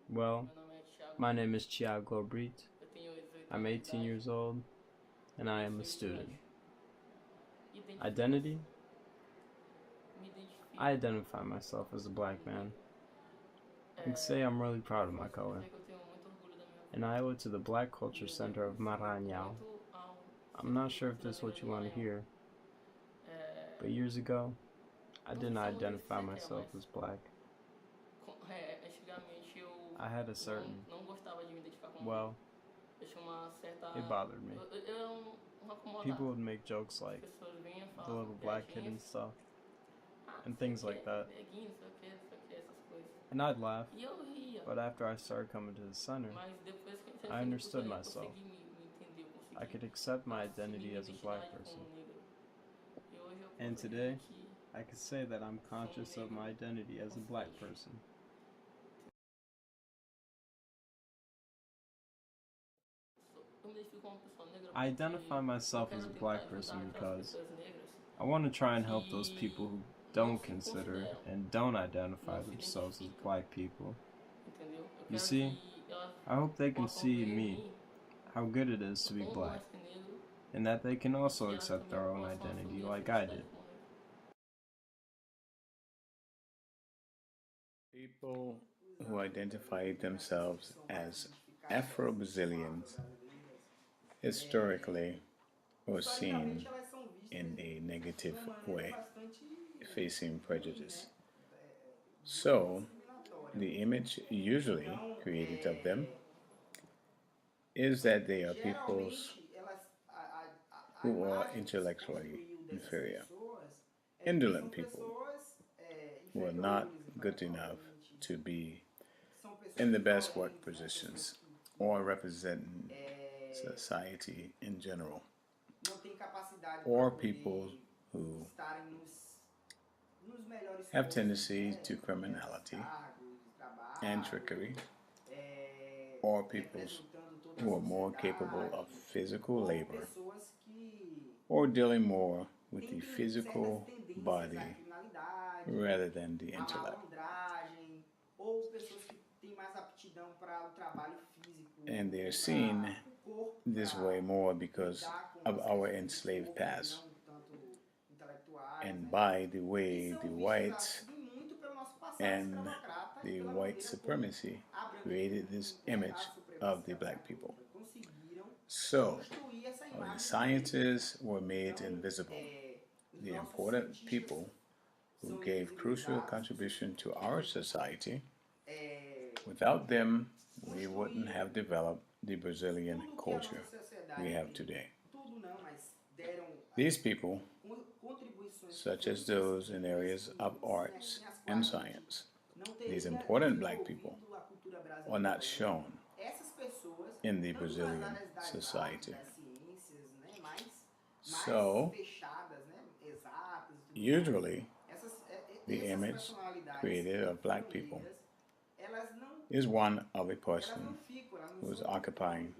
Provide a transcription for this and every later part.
Well, my name is Thiago Brito. I'm 18 years old and I am a student. Identity? I identify myself as a black man. I can say I'm really proud of my color. And I owe it to the Black Culture Center of Maranhão. I'm not sure if this is what you want to hear, but years ago, I didn't identify myself as black. I had a certain, well, it bothered me. People would make jokes like the little black kid and stuff, and things like that. And I'd laugh, but after I started coming to the center, I understood myself. I could accept my identity as a black person. And today, I could say that I'm conscious of my identity as a black person. I identify myself as a black person because I want to try and help those people who don't consider and don't identify themselves as black people. You see, I hope they can see in me how good it is to be black, and that they can also accept their own identity like I did. People who identify themselves as Afro-Brazilians historically were seen in a negative way, facing prejudice. So, the image usually created of them is that they are peoples who are intellectually inferior, indolent people who are not good enough to be in the best work positions or representing society in general, or people who have tendency to criminality and trickery, or peoples who are more capable of physical labor or dealing more with the physical body rather than the intellect. And they're seen this way more because of our enslaved past and by the way the whites and the white supremacy created this image of the black people. So, the scientists were made invisible. The important people who gave crucial contribution to our society. Without them, we wouldn't have developed the Brazilian culture we have today. These people, such as those in areas of arts and science, these important black people, are not shown in the Brazilian society. So, usually, the image created of black people is one of a person who is occupying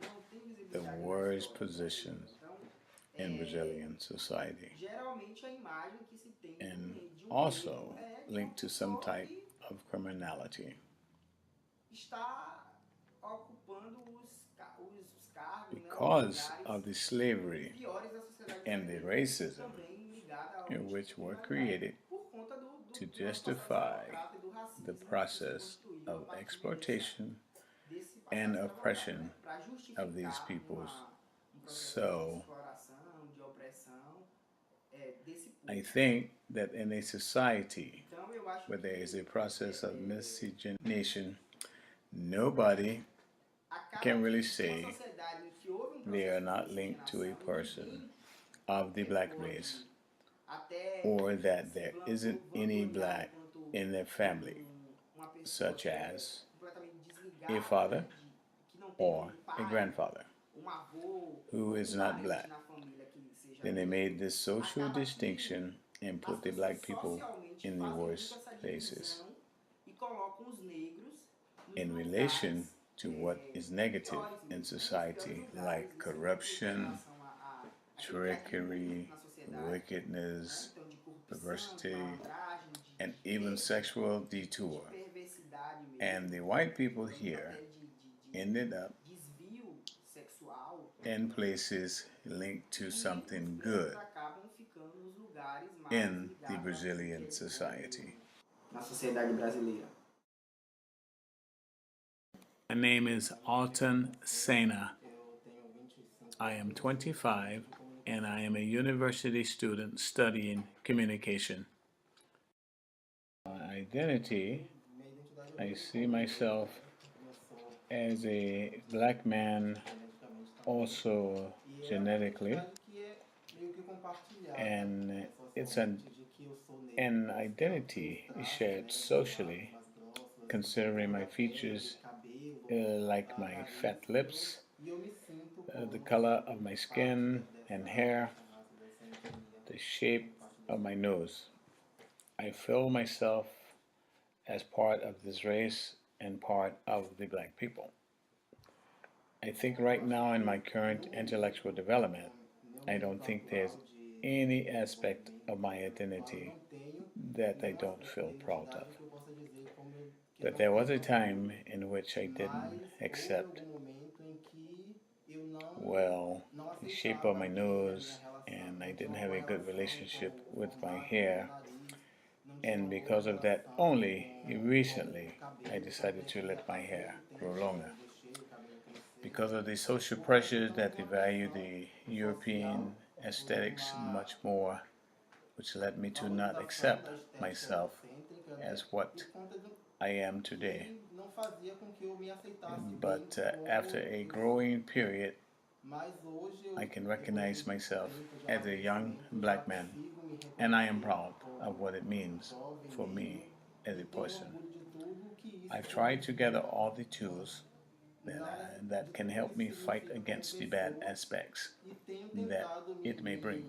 the worst positions in Brazilian society and also linked to some type of criminality. Because of the slavery and the racism in which were created to justify the process of exploitation and oppression of these peoples. So, I think that in a society where there is a process of miscegenation, nobody can really say they are not linked to a person of the black race or that there isn't any black in their family, such as a father or a grandfather who is not black. Then they made this social distinction and put the black people in the worst places in relation to what is negative in society, like corruption, trickery, wickedness, perversity, and even sexual detour. And the white people here ended up in places linked to something good in the Brazilian society. Na sociedade brasileira. My name is Alton Sena. I am 25 and I am a university student studying communication. My identity, I see myself as a black man, also genetically, and it's an identity shared socially, considering my features like my fat lips, the color of my skin and hair, the shape of my nose. I feel myself as part of this race and part of the black people. I think right now in my current intellectual development, I don't think there's any aspect of my identity that I don't feel proud of. But there was a time in which I didn't accept, well, the shape of my nose, and I didn't have a good relationship with my hair. And because of that, only recently I decided to let my hair grow longer. Because of the social pressures that they value the European aesthetics much more, which led me to not accept myself as what I am today. But after a growing period, I can recognize myself as a young black man, and I am proud of what it means for me as a person. I've tried to gather all the tools that can help me fight against the bad aspects that it may bring.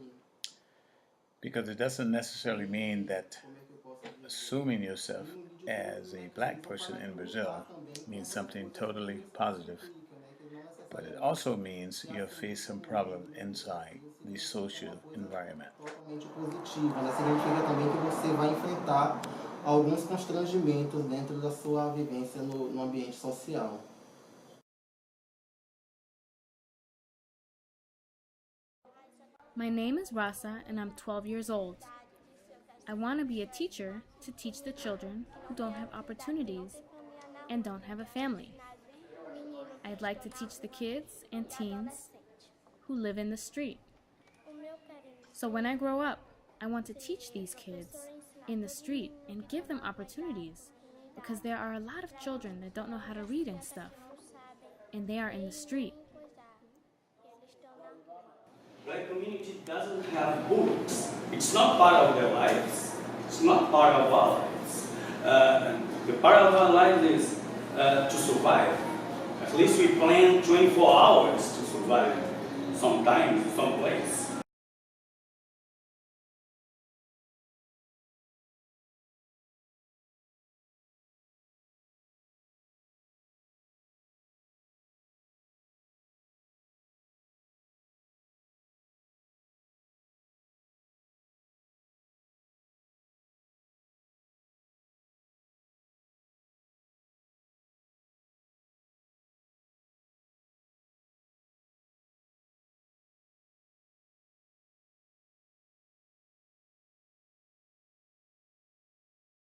Because it doesn't necessarily mean that assuming yourself as a black person in Brazil means something totally positive, but it also means you'll face some problems inside the social environment. Totalmente positiva, né? Significa também que você vai enfrentar alguns constrangimentos dentro da sua vivência no ambiente social. My name is Rasa and I'm 12 years old. I want to be a teacher to teach the children who don't have opportunities and don't have a family. I'd like to teach the kids and teens who live in the street. So when I grow up, I want to teach these kids in the street and give them opportunities because there are a lot of children that don't know how to read and stuff, and they are in the street. Black community doesn't have books. It's not part of their lives. It's not part of our lives. The part of our lives is to survive. At least we plan 24 hours to survive, sometimes, someplace.